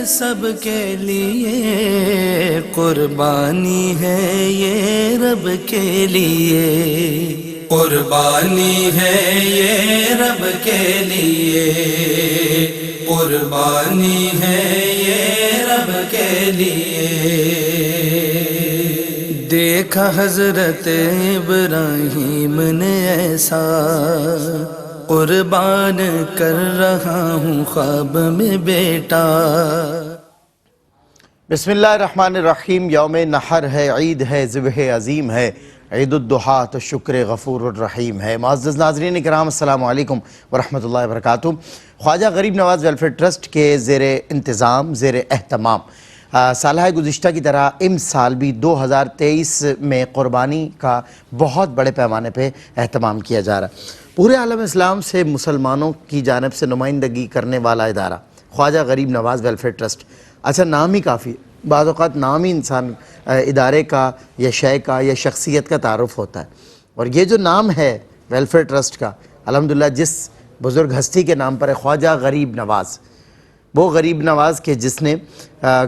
سب کے لیے قربانی ہے یہ رب کے لیے، قربانی ہے یہ رب کے لیے، قربانی ہے یہ رب کے لیے۔ دیکھا حضرت ابراہیم نے ایسا، قربان کر رہا ہوں خواب میں بیٹا۔ بسم اللہ الرحمن الرحیم۔ یوم نحر ہے، عید ہے، ذبح عظیم ہے، عید الضحیٰ تو شکر غفور الرحیم ہے۔ معزز ناظرین کرام، السلام علیکم ورحمۃ اللہ وبرکاتہ۔ خواجہ غریب نواز ویلفیئر ٹرسٹ کے زیر انتظام، زیر اہتمام سالہ گزشتہ کی طرح اس سال بھی 2023 میں قربانی کا بہت بڑے پیمانے پہ اہتمام کیا جا رہا ہے۔ پورے عالم اسلام سے مسلمانوں کی جانب سے نمائندگی کرنے والا ادارہ خواجہ غریب نواز ویلفیئر ٹرسٹ، اچھا نام ہی کافی، بعض اوقات نام ہی انسان ادارے کا یا شے کا یا شخصیت کا تعارف ہوتا ہے، اور یہ جو نام ہے ویلفیئر ٹرسٹ کا، الحمدللہ جس بزرگ ہستی کے نام پر ہے، خواجہ غریب نواز، وہ غریب نواز کے جس نے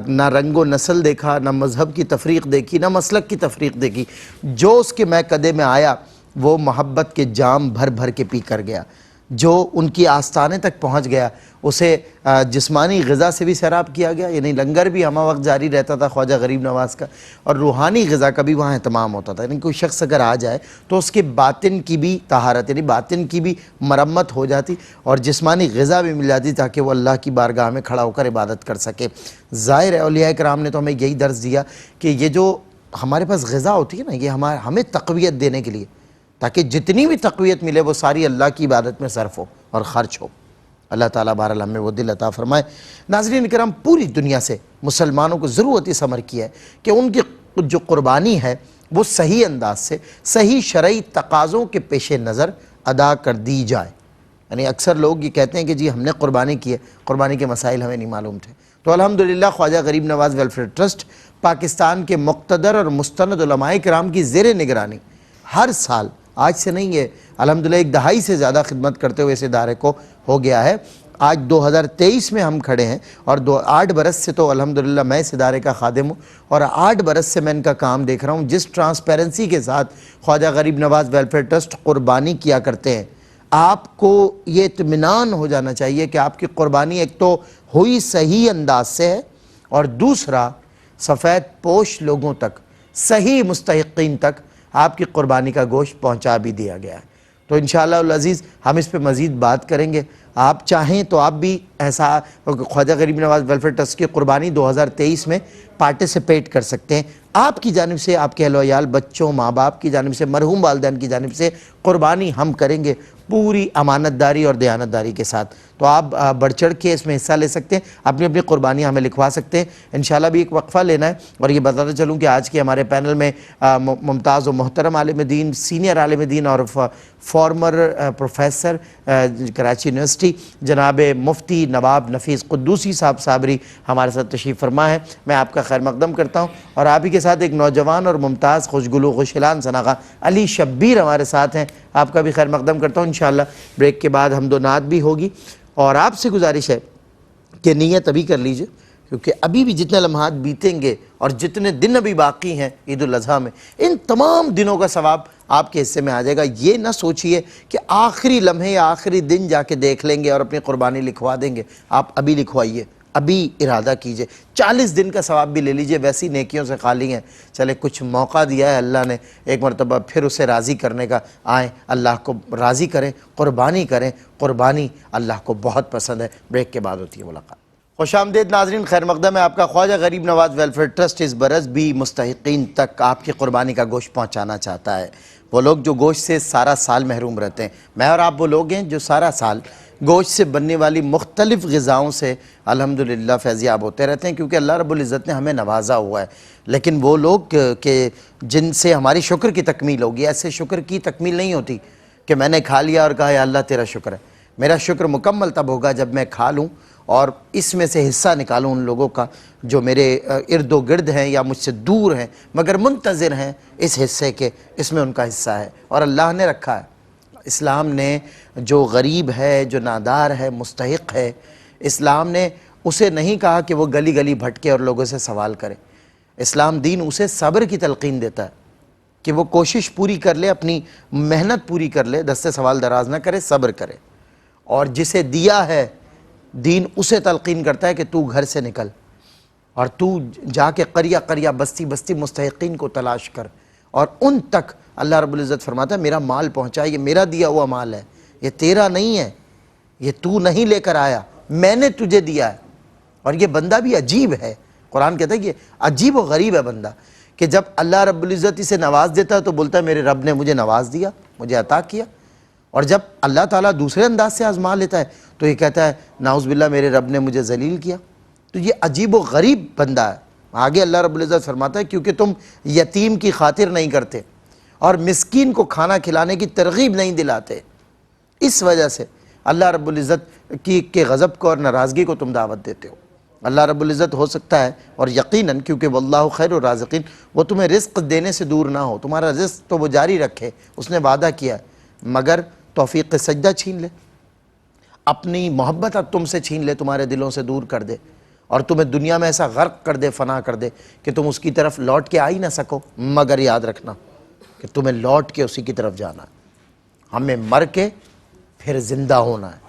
نہ رنگ و نسل دیکھا، نہ مذہب کی تفریق دیکھی، نہ مسلک کی تفریق دیکھی، جو اس کے میکدے میں آیا وہ محبت کے جام بھر بھر کے پی کر گیا، جو ان کی آستانے تک پہنچ گیا اسے جسمانی غذا سے بھی سیراب کیا گیا، یعنی لنگر بھی ہمہ وقت جاری رہتا تھا خواجہ غریب نواز کا، اور روحانی غذا کا بھی وہاں اہتمام ہوتا تھا، یعنی کوئی شخص اگر آ جائے تو اس کے باطن کی بھی طہارت، یعنی باطن کی بھی مرمت ہو جاتی اور جسمانی غذا بھی مل جاتی تاکہ وہ اللہ کی بارگاہ میں کھڑا ہو کر عبادت کر سکے۔ ظاہر ہے اولیاء کرام نے تو ہمیں یہی درس دیا کہ یہ جو ہمارے پاس غذا ہوتی ہے نا، یہ ہمیں تقویت دینے کے لیے، تاکہ جتنی بھی تقویت ملے وہ ساری اللہ کی عبادت میں صرف ہو اور خرچ ہو۔ اللہ تعالیٰ بہرحال ہمیں وہ دل عطا فرمائے۔ ناظرین کرام، پوری دنیا سے مسلمانوں کو ضرورت اس امر کی ہے کہ ان کی جو قربانی ہے وہ صحیح انداز سے، صحیح شرعی تقاضوں کے پیش نظر ادا کر دی جائے۔ یعنی اکثر لوگ یہ کہتے ہیں کہ جی ہم نے قربانی کی ہے، قربانی کے مسائل ہمیں نہیں معلوم تھے، تو الحمدللہ خواجہ غریب نواز ویلفیئر ٹرسٹ پاکستان کے مقتدر اور مستند علماء کرام کی زیر نگرانی ہر سال، آج سے نہیں ہے، الحمدللہ ایک دہائی سے زیادہ خدمت کرتے ہوئے اس ادارے کو ہو گیا ہے۔ آج 2023 میں ہم کھڑے ہیں اور 8 برس سے تو الحمدللہ میں اس ادارے کا خادم ہوں، اور 8 برس سے میں ان کا کام دیکھ رہا ہوں۔ جس ٹرانسپیرنسی کے ساتھ خواجہ غریب نواز ویلفیئر ٹرسٹ قربانی کیا کرتے ہیں، آپ کو یہ اطمینان ہو جانا چاہیے کہ آپ کی قربانی ایک تو ہوئی صحیح انداز سے ہے، اور دوسرا سفید پوش لوگوں تک، صحیح مستحقین تک آپ کی قربانی کا گوشت پہنچا بھی دیا گیا ہے۔ تو انشاءاللہ العزیز ہم اس پہ مزید بات کریں گے۔ آپ چاہیں تو آپ بھی ایسا خواجہ غریب نواز ویلفیئر ٹرسٹ کی قربانی 2023 میں پارٹیسپیٹ کر سکتے ہیں۔ آپ کی جانب سے، آپ کے اہل و عیال، بچوں، ماں باپ کی جانب سے، مرحوم والدین کی جانب سے قربانی ہم کریں گے پوری امانت داری اور دیانت داری کے ساتھ۔ تو آپ بڑھ چڑھ کے اس میں حصہ لے سکتے ہیں، اپنی اپنی قربانیاں ہمیں لکھوا سکتے ہیں۔ انشاءاللہ بھی ایک وقفہ لینا ہے، اور یہ بتاتا چلوں کہ آج کے ہمارے پینل میں ممتاز و محترم عالم دین، سینئر عالم دین اور فارمر پروفیسر کراچی یونیورسٹی جناب مفتی نواب نفیس قدوسی صاحب صابری ہمارے ساتھ تشریف فرما ہے۔ میں آپ کا خیر مقدم کرتا ہوں، اور آپ ہی کے ساتھ ایک نوجوان اور ممتاز خوشگلو خوشیلان سناغا علی شبیر ہمارے ساتھ ہیں، آپ کا بھی خیر مقدم کرتا ہوں۔ انشاءاللہ بریک کے بعد حمد و نعت بھی ہوگی، اور آپ سے گزارش ہے کہ نیت ابھی کر لیجئے، کیونکہ ابھی بھی جتنے لمحات بیتیں گے اور جتنے دن ابھی باقی ہیں عید الاضحیٰ میں، ان تمام دنوں کا ثواب آپ کے حصے میں آ جائے گا۔ یہ نہ سوچئے کہ آخری لمحے یا آخری دن جا کے دیکھ لیں گے اور اپنی قربانی لکھوا دیں گے، آپ ابھی لکھوائیے، ابھی ارادہ کیجئے، 40 دن کا ثواب بھی لے لیجئے، ویسی نیکیوں سے خالی ہیں۔ چلے کچھ موقع دیا ہے اللہ نے ایک مرتبہ پھر اسے راضی کرنے کا، آئیں اللہ کو راضی کریں، قربانی کریں، قربانی اللہ کو بہت پسند ہے۔ بریک کے بعد ہوتی ہے ملاقات۔ خوش آمدید ناظرین، خیر مقدم ہے آپ کا۔ خواجہ غریب نواز ویلفیئر ٹرسٹ اس برس بھی مستحقین تک آپ کی قربانی کا گوشت پہنچانا چاہتا ہے۔ وہ لوگ جو گوشت سے سارا سال محروم رہتے ہیں، میں اور آپ وہ لوگ ہیں جو سارا سال گوشت سے بننے والی مختلف غذاؤں سے الحمدللہ فیضیاب ہوتے رہتے ہیں، کیونکہ اللہ رب العزت نے ہمیں نوازا ہوا ہے۔ لیکن وہ لوگ کہ جن سے ہماری شکر کی تکمیل ہوگی، ایسے شکر کی تکمیل نہیں ہوتی کہ میں نے کھا لیا اور کہا یا اللہ تیرا شکر ہے۔ میرا شکر مکمل تب ہوگا جب میں کھا لوں اور اس میں سے حصہ نکالوں ان لوگوں کا جو میرے ارد و گرد ہیں یا مجھ سے دور ہیں مگر منتظر ہیں اس حصے کے، اس میں ان کا حصہ ہے اور اللہ نے رکھا ہے۔ اسلام نے جو غریب ہے، جو نادار ہے، مستحق ہے، اسلام نے اسے نہیں کہا کہ وہ گلی گلی بھٹکے اور لوگوں سے سوال کرے۔ اسلام دین اسے صبر کی تلقین دیتا ہے کہ وہ کوشش پوری کر لے، اپنی محنت پوری کر لے، دستے سوال دراز نہ کرے، صبر کرے۔ اور جسے دیا ہے دین اسے تلقین کرتا ہے کہ تو گھر سے نکل اور تو جا کے قریہ قریہ بستی بستی مستحقین کو تلاش کر، اور ان تک اللہ رب العزت فرماتا ہے میرا مال پہنچا، یہ میرا دیا ہوا مال ہے، یہ تیرا نہیں ہے، یہ تو نہیں لے کر آیا، میں نے تجھے دیا ہے۔ اور یہ بندہ بھی عجیب ہے، قرآن کہتا ہے کہ عجیب و غریب ہے بندہ، کہ جب اللہ رب العزت اسے نواز دیتا ہے تو بولتا ہے میرے رب نے مجھے نواز دیا، مجھے عطا کیا، اور جب اللہ تعالیٰ دوسرے انداز سے آزما لیتا ہے تو یہ کہتا ہے نعوذ باللہ میرے رب نے مجھے ذلیل کیا۔ تو یہ عجیب و غریب بندہ ہے۔ آگے اللہ رب العزت فرماتا ہے کیونکہ تم یتیم کی خاطر نہیں کرتے اور مسکین کو کھانا کھلانے کی ترغیب نہیں دلاتے، اس وجہ سے اللہ رب العزت کے غضب کو اور ناراضگی کو تم دعوت دیتے ہو۔ اللہ رب العزت ہو سکتا ہے اور یقیناً کیونکہ واللہ خیر الرازقین، وہ تمہیں رزق دینے سے دور نہ ہو، تمہارا رزق تو وہ جاری رکھے، اس نے وعدہ کیا ہے، مگر توفیق سجدہ چھین لے، اپنی محبت اب تم سے چھین لے، تمہارے دلوں سے دور کر دے، اور تمہیں دنیا میں ایسا غرق کر دے، فنا کر دے کہ تم اس کی طرف لوٹ کے آ ہی نہ سکو۔ مگر یاد رکھنا کہ تمہیں لوٹ کے اسی کی طرف جانا ہے، ہمیں مر کے پھر زندہ ہونا ہے،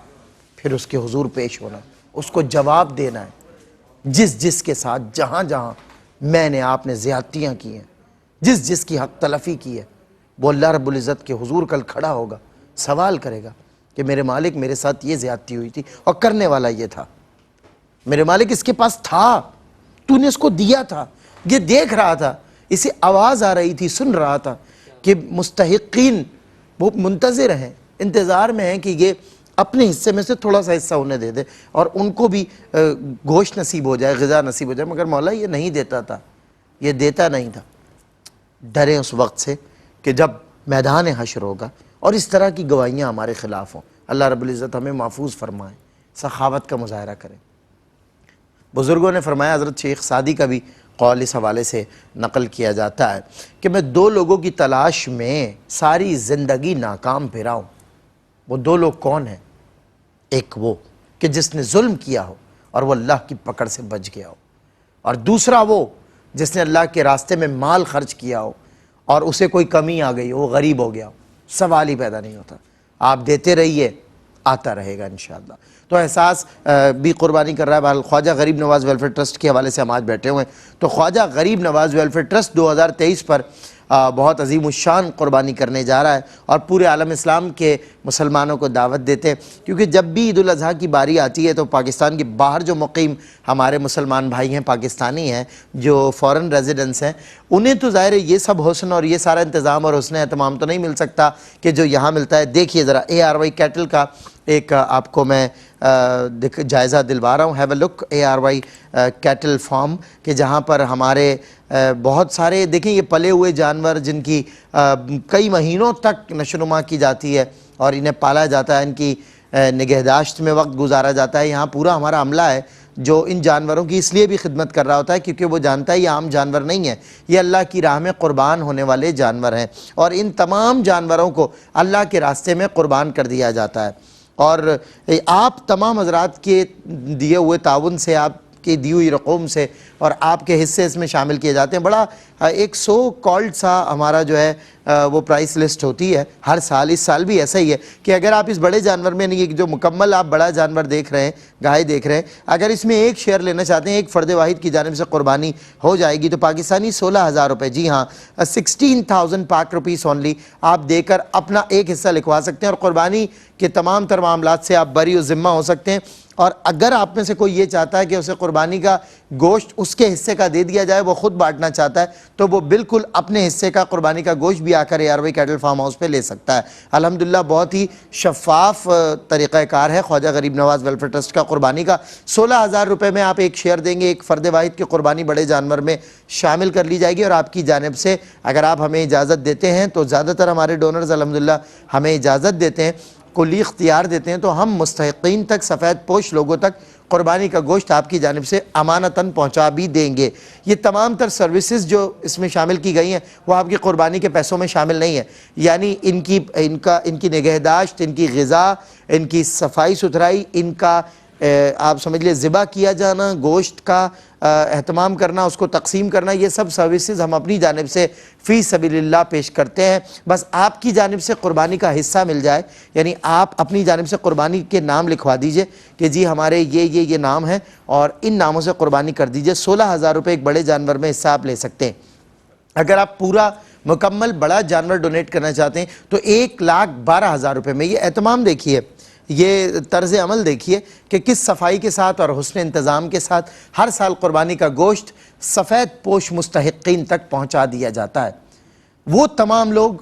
پھر اس کے حضور پیش ہونا ہے، اس کو جواب دینا ہے، جس کے ساتھ جہاں جہاں میں نے آپ نے زیادتیاں کی ہیں، جس کی حق تلفی کی ہے، وہ اللہ رب العزت کے حضور کل کھڑا ہوگا، سوال کرے گا کہ میرے مالک میرے ساتھ یہ زیادتی ہوئی تھی اور کرنے والا یہ تھا، میرے مالک اس کے پاس تھا، تو نے اس کو دیا تھا، یہ دیکھ رہا تھا، اسے آواز آ رہی تھی، سن رہا تھا کہ مستحقین وہ منتظر ہیں، انتظار میں ہیں کہ یہ اپنے حصے میں سے تھوڑا سا حصہ انہیں دے دے اور ان کو بھی گوشت نصیب ہو جائے، غذا نصیب ہو جائے، مگر مولا یہ نہیں دیتا تھا، یہ دیتا نہیں تھا۔ ڈریں اس وقت سے کہ جب میدان حشر ہوگا اور اس طرح کی گواہیاں ہمارے خلاف ہوں، اللہ رب العزت ہمیں محفوظ فرمائے، سخاوت کا مظاہرہ کریں۔ بزرگوں نے فرمایا، حضرت شیخ سعدی کا بھی قول اس حوالے سے نقل کیا جاتا ہے کہ میں دو لوگوں کی تلاش میں ساری زندگی ناکام پھرا ہوں۔ وہ دو لوگ کون ہیں؟ ایک وہ کہ جس نے ظلم کیا ہو اور وہ اللہ کی پکڑ سے بچ گیا ہو، اور دوسرا وہ جس نے اللہ کے راستے میں مال خرچ کیا ہو اور اسے کوئی کمی آ گئی ہو، وہ غریب ہو گیا ہو، سوال ہی پیدا نہیں ہوتا۔ آپ دیتے رہیے، آتا رہے گا انشاءاللہ۔ تو احساس بھی قربانی کر رہا ہے۔ بہرحال خواجہ غریب نواز ویلفیئر ٹرسٹ کے حوالے سے ہم آج بیٹھے ہوئے ہیں، تو خواجہ غریب نواز ویلفیئر ٹرسٹ 2023 پر بہت عظیم الشان قربانی کرنے جا رہا ہے اور پورے عالم اسلام کے مسلمانوں کو دعوت دیتے ہیں، کیونکہ جب بھی عید الاضحیٰ کی باری آتی ہے تو پاکستان کے باہر جو مقیم ہمارے مسلمان بھائی ہیں، پاکستانی ہیں جو فورن ریزیڈنس ہیں، انہیں تو ظاہر ہے یہ سب حسن اور یہ سارا انتظام اور حسن اہتمام تو نہیں مل سکتا کہ جو یہاں ملتا ہے۔ دیکھیے ذرا ARY کیٹل کا ایک آپ کو میں جائزہ دلوا رہا ہوں، have a look ARY cattle farm, کہ جہاں پر ہمارے بہت سارے دیکھیں یہ پلے ہوئے جانور جن کی کئی مہینوں تک نشوونما کی جاتی ہے اور انہیں پالا جاتا ہے، ان کی نگہداشت میں وقت گزارا جاتا ہے۔ یہاں پورا ہمارا عملہ ہے جو ان جانوروں کی اس لیے بھی خدمت کر رہا ہوتا ہے کیونکہ وہ جانتا ہے یہ عام جانور نہیں ہے، یہ اللہ کی راہ میں قربان ہونے والے جانور ہیں، اور ان تمام جانوروں کو اللہ کے راستے میں قربان کر دیا جاتا ہے۔ اور آپ تمام حضرات کے دیے ہوئے تعاون سے، آپ کی دی ہوئی رقوم سے اور آپ کے حصے اس میں شامل کیے جاتے ہیں۔ بڑا ایک سو کالڈ سا ہمارا جو ہے وہ پرائس لسٹ ہوتی ہے ہر سال، اس سال بھی ایسا ہی ہے کہ اگر آپ اس بڑے جانور میں نہیں، جو مکمل آپ بڑا جانور دیکھ رہے ہیں، گائے دیکھ رہے ہیں، اگر اس میں ایک شیئر لینا چاہتے ہیں، ایک فرد واحد کی جانب سے قربانی ہو جائے گی تو پاکستانی 16,000 روپے، جی ہاں 16,000 پاک روپیز اونلی آپ دے کر اپنا ایک حصہ لکھوا سکتے ہیں اور قربانی کے تمام تر معاملات سے آپ بری و ذمہ ہو سکتے ہیں۔ اور اگر آپ میں سے کوئی یہ چاہتا ہے کہ اسے قربانی کا گوشت اس کے حصے کا دے دیا جائے، وہ خود بانٹنا چاہتا ہے، تو وہ بالکل اپنے حصے کا قربانی کا گوشت بھی آ کر ARY کیٹل فارم ہاؤس پہ لے سکتا ہے۔ الحمدللہ بہت ہی شفاف طریقہ کار ہے خواجہ غریب نواز ویلفیئر ٹرسٹ کا قربانی کا۔ 16,000 روپے میں آپ ایک شیئر دیں گے، ایک فرد واحد کی قربانی بڑے جانور میں شامل کر لی جائے گی، اور آپ کی جانب سے اگر آپ ہمیں اجازت دیتے ہیں تو زیادہ تر ہمارے ڈونرز الحمدللہ ہمیں اجازت دیتے ہیں، کلی اختیار دیتے ہیں، تو ہم مستحقین تک، سفید پوش لوگوں تک قربانی کا گوشت آپ کی جانب سے امانتاً پہنچا بھی دیں گے۔ یہ تمام تر سروسز جو اس میں شامل کی گئی ہیں وہ آپ کی قربانی کے پیسوں میں شامل نہیں ہیں، یعنی ان کی نگہداشت، ان کی غذا، ان کی صفائی ستھرائی، ان کا آپ سمجھ لیے ذبح کیا جانا، گوشت کا اہتمام کرنا، اس کو تقسیم کرنا، یہ سب سروسز ہم اپنی جانب سے فی سبیل اللہ پیش کرتے ہیں. بس آپ کی جانب سے قربانی کا حصہ مل جائے، یعنی آپ اپنی جانب سے قربانی کے نام لکھوا دیجئے کہ جی ہمارے یہ نام ہیں اور ان ناموں سے قربانی کر دیجئے. 16,000 روپے ایک بڑے جانور میں حصہ آپ لے سکتے ہیں. اگر آپ پورا مکمل بڑا جانور ڈونیٹ کرنا چاہتے ہیں تو 1,12,000 روپے میں. یہ اہتمام دیکھیے، یہ طرز عمل دیکھیے کہ کس صفائی کے ساتھ اور حسن انتظام کے ساتھ ہر سال قربانی کا گوشت سفید پوش مستحقین تک پہنچا دیا جاتا ہے. وہ تمام لوگ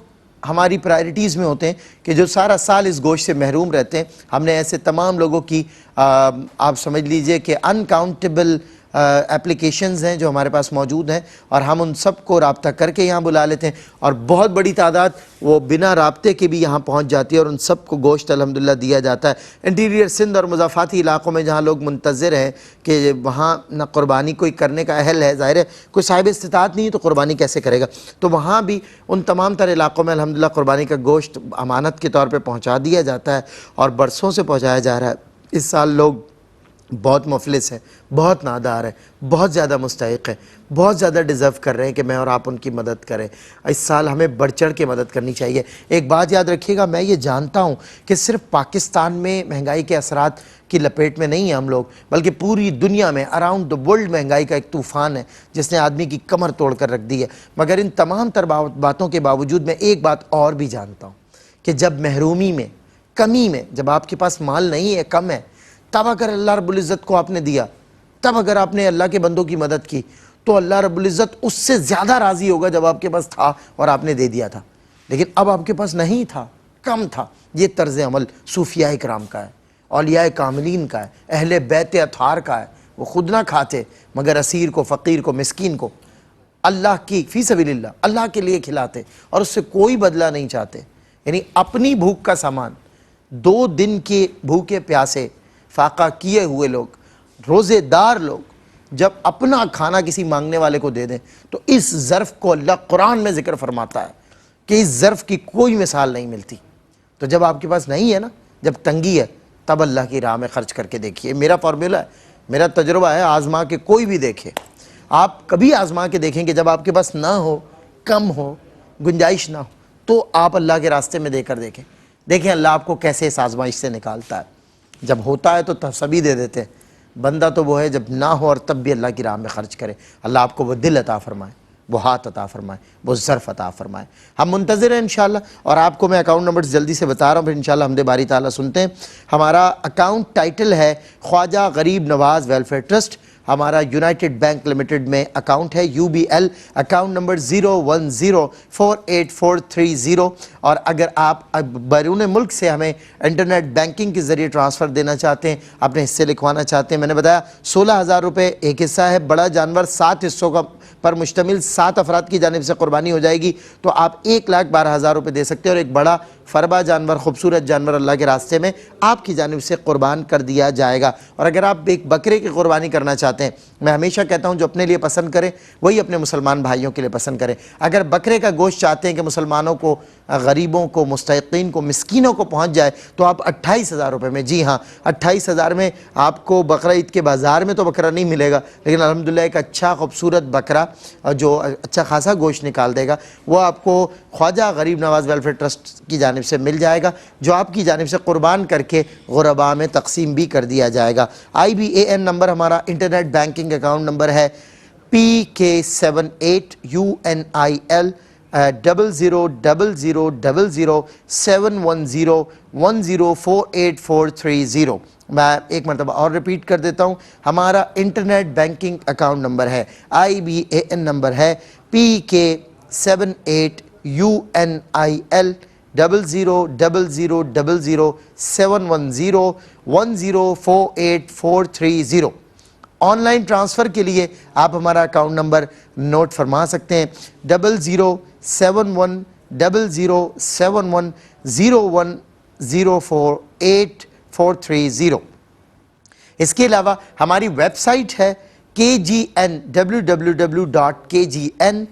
ہماری پرائرٹیز میں ہوتے ہیں کہ جو سارا سال اس گوشت سے محروم رہتے ہیں. ہم نے ایسے تمام لوگوں کی آپ سمجھ لیجئے کہ انکاؤنٹیبل اپلیکیشنز ہیں جو ہمارے پاس موجود ہیں، اور ہم ان سب کو رابطہ کر کے یہاں بلا لیتے ہیں، اور بہت بڑی تعداد وہ بنا رابطے کے بھی یہاں پہنچ جاتی ہے اور ان سب کو گوشت الحمدللہ دیا جاتا ہے. انٹیریئر سندھ اور مضافاتی علاقوں میں جہاں لوگ منتظر ہیں کہ وہاں نہ قربانی کوئی کرنے کا اہل ہے، ظاہر ہے کوئی صاحب استطاعت نہیں ہے تو قربانی کیسے کرے گا، تو وہاں بھی ان تمام تر علاقوں میں الحمدللہ قربانی کا گوشت امانت کے طور پہ پہنچا دیا جاتا ہے اور برسوں سے پہنچایا جا رہا ہے. اس سال لوگ بہت مفلس ہیں، بہت نادار ہیں، بہت زیادہ مستحق ہیں، بہت زیادہ ڈیزرو کر رہے ہیں کہ میں اور آپ ان کی مدد کریں. اس سال ہمیں بڑھ چڑھ کے مدد کرنی چاہیے. ایک بات یاد رکھیے گا، میں یہ جانتا ہوں کہ صرف پاکستان میں مہنگائی کے اثرات کی لپیٹ میں نہیں ہیں ہم لوگ، بلکہ پوری دنیا میں اراؤنڈ دا ورلڈ مہنگائی کا ایک طوفان ہے جس نے آدمی کی کمر توڑ کر رکھ دی ہے. مگر ان تمام تر باتوں کے باوجود میں ایک بات اور بھی جانتا ہوں کہ جب محرومی میں، کمی میں، جب آپ کے پاس مال نہیں ہے، کم ہے، تب اگر اللہ رب العزت کو آپ نے دیا، تب اگر آپ نے اللہ کے بندوں کی مدد کی تو اللہ رب العزت اس سے زیادہ راضی ہوگا جب آپ کے پاس تھا اور آپ نے دے دیا تھا. لیکن اب آپ کے پاس نہیں تھا، کم تھا. یہ طرز عمل صوفیاء کرام کا ہے، اولیاء کاملین کا ہے، اہل بیت اطہار کا ہے. وہ خود نہ کھاتے مگر اسیر کو، فقیر کو، مسکین کو اللہ کی فی سبیل اللہ اللہ کے لیے کھلاتے اور اس سے کوئی بدلہ نہیں چاہتے. یعنی اپنی بھوک کا سامان 2 دن کے بھوکے پیاسے فاقہ کیے ہوئے لوگ، روزے دار لوگ جب اپنا کھانا کسی مانگنے والے کو دے دیں تو اس ظرف کو اللہ قرآن میں ذکر فرماتا ہے کہ اس ظرف کی کوئی مثال نہیں ملتی. تو جب آپ کے پاس نہیں ہے نا، جب تنگی ہے، تب اللہ کی راہ میں خرچ کر کے دیکھیے. میرا فارمولا ہے، میرا تجربہ ہے، آزما کے کوئی بھی دیکھے. آپ کبھی آزما کے دیکھیں کہ جب آپ کے پاس نہ ہو، کم ہو، گنجائش نہ ہو، تو آپ اللہ کے راستے میں دے کر دیکھیں اللہ آپ کو کیسے اس آزمائش سے نکالتا ہے. جب ہوتا ہے تو سبھی دے دیتے ہیں. بندہ تو وہ ہے جب نہ ہو اور تب بھی اللہ کی راہ میں خرچ کرے. اللہ آپ کو وہ دل عطا فرمائے، وہ ہاتھ عطا فرمائے، وہ ظرف عطا فرمائے. ہم منتظر ہیں انشاءاللہ، اور آپ کو میں اکاؤنٹ نمبر جلدی سے بتا رہا ہوں، پھر انشاءاللہ حمد باری تعالیٰ سنتے ہیں. ہمارا اکاؤنٹ ٹائٹل ہے خواجہ غریب نواز ویلفیئر ٹرسٹ. ہمارا یونائٹڈ بینک لمیٹڈ میں اکاؤنٹ ہے، UBL. Account number 010484030. اور اگر آپ بیرون ملک سے ہمیں انٹرنیٹ بینکنگ کے ذریعے ٹرانسفر دینا چاہتے ہیں، اپنے حصے لکھوانا چاہتے ہیں، میں نے بتایا 16,000 روپے ایک حصہ ہے. بڑا جانور 7 حصوں کا پر مشتمل 7 افراد کی جانب سے قربانی ہو جائے گی تو آپ 1,12,000 روپے دے سکتے ہیں، اور ایک بڑا فربا جانور، خوبصورت جانور اللہ کے راستے میں آپ کی جانب سے قربان کر دیا جائے گا. اور اگر آپ ایک بکرے کی قربانی کرنا چاہتے ہیں، میں ہمیشہ کہتا ہوں جو اپنے لیے پسند کریں وہی اپنے مسلمان بھائیوں کے لیے پسند کریں. اگر بکرے کا گوشت چاہتے ہیں کہ مسلمانوں کو، غریبوں کو، مستحقین کو، مسکینوں کو پہنچ جائے تو آپ 28,000 روپے میں، جی ہاں 28,000 میں آپ کو بقرہ عید کے بازار میں تو بکرا نہیں ملے گا، لیکن الحمدللہ ایک اچھا خوبصورت بکرا جو اچھا خاصا گوشت نکال دے گا، وہ آپ کو خواجہ غریب نواز ویلفیئر ٹرسٹ کی جانب سے مل جائے گا، جو آپ کی جانب سے قربان کر کے غرباء میں تقسیم بھی کر دیا جائے گا. IBAN نمبر ہمارا انٹرنیٹ بینکنگ اکاؤنٹ نمبر ہے PK78UNIL 00007101048430. میں ایک مرتبہ اور ریپیٹ کر دیتا ہوں، ہمارا انٹرنیٹ بینکنگ اکاؤنٹ نمبر ہے، IBAN نمبر ہے PK78UNIL 00007101048430. آن لائن ٹرانسفر کے لیے آپ ہمارا اکاؤنٹ نمبر نوٹ فرما سکتے ہیں، 00710001048430. اس کے علاوہ ہماری ویب سائٹ ہے KGN www.kgn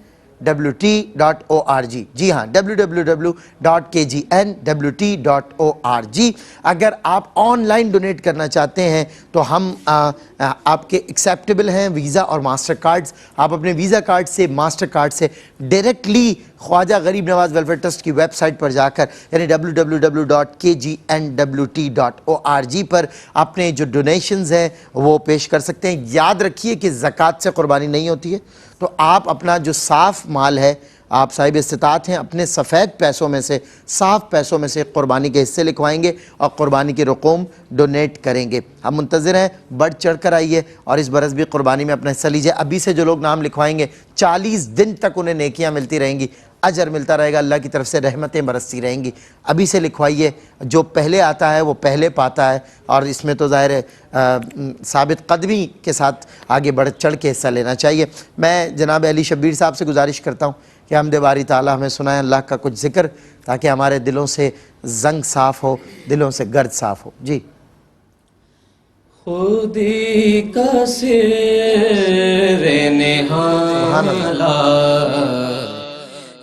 www.kgnwt.org. جی ہاں www.kgnwt.org. اگر آپ آن لائن ڈونیٹ کرنا چاہتے ہیں تو ہم آپ کے ایکسیپٹیبل ہیں ویزا اور ماسٹر کارڈز. آپ اپنے ویزا کارڈ سے ماسٹر کارڈ سے ڈائریکٹلی خواجہ غریب نواز ویلفیئر ٹرسٹ کی ویب سائٹ پر جا کر یعنی www.kgnwt.org پر اپنے جو ڈونیشنز ہیں وہ پیش کر سکتے ہیں. یاد رکھیے کہ زکوٰۃ سے قربانی نہیں ہوتی ہے، تو آپ اپنا جو صاف مال ہے، آپ صاحب استطاعت ہیں، اپنے سفید پیسوں میں سے، صاف پیسوں میں سے قربانی کے حصے لکھوائیں گے اور قربانی کے رقوم ڈونیٹ کریں گے. ہم منتظر ہیں، بڑھ چڑھ کر آئیے اور اس برس بھی قربانی میں اپنا حصہ لیجیے. ابھی سے جو لوگ نام لکھوائیں گے 40 دن تک انہیں نیکیاں ملتی رہیں گی، اجر ملتا رہے گا، اللہ کی طرف سے رحمتیں برستی رہیں گی. ابھی سے لکھوائیے، جو پہلے آتا ہے وہ پہلے پاتا ہے، اور اس میں تو ظاہر ہے ثابت قدمی کے ساتھ آگے بڑھ چڑھ کے حصہ لینا چاہیے. میں جناب علی شبیر صاحب سے گزارش کرتا ہوں کہ حمد باری تعالیٰ ہمیں سنائیں اللہ کا کچھ ذکر، تاکہ ہمارے دلوں سے زنگ صاف ہو، دلوں سے گرد صاف ہو. جی. خودی کا سر نہاں لا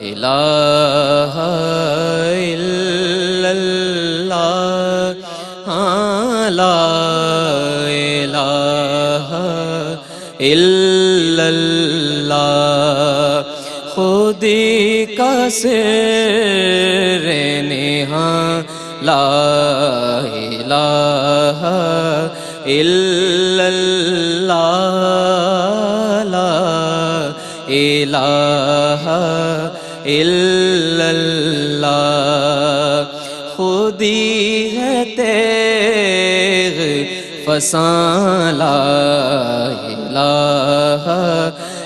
الہ الا اللہ، لا الہ الا اللہ. خودی کا سر نہاں لا الہ الا اللہ، لا الہ الا اللہ. خودی ہے تیغ فساں، لا الہ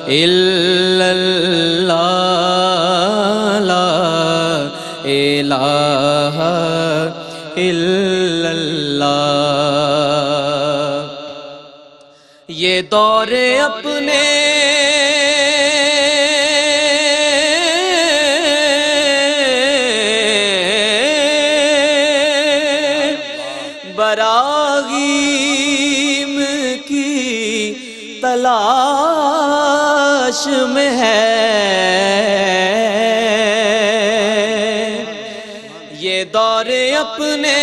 الا اللہ، لا الہ الا اللہ. یہ دور اپنے براغیم کی تلاش میں ہے. یہ دور اپنے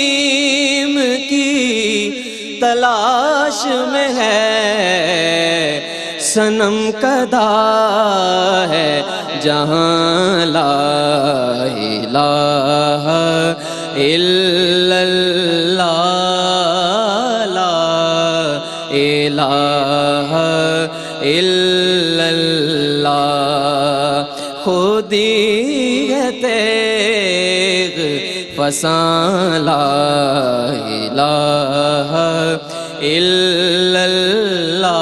براغیم کی تلاش میں ہے. صنم کدا ہے جہاں، لا الہ الا اللہ، لا الہ الا اللہ. خودی ہے تیغ فساں، لا الہ الا اللہ،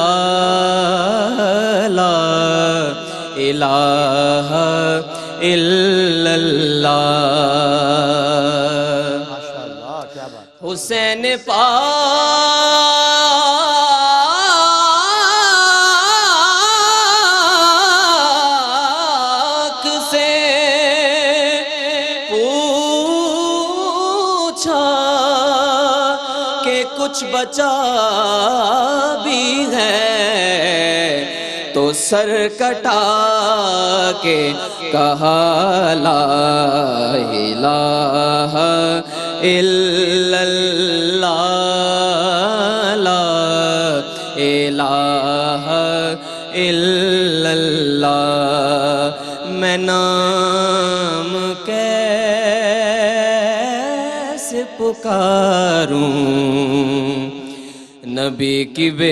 لا الہ الا اللہ. ماشاءاللہ، کیا بات. حسین پاک سے پوچھا کہ کچھ بچا بھی ہے، تو سر کٹا کے کہا لا الہ الا اللہ، لا الہ الا اللہ. میں نام کیسے پکاروں نبی کی بیٹی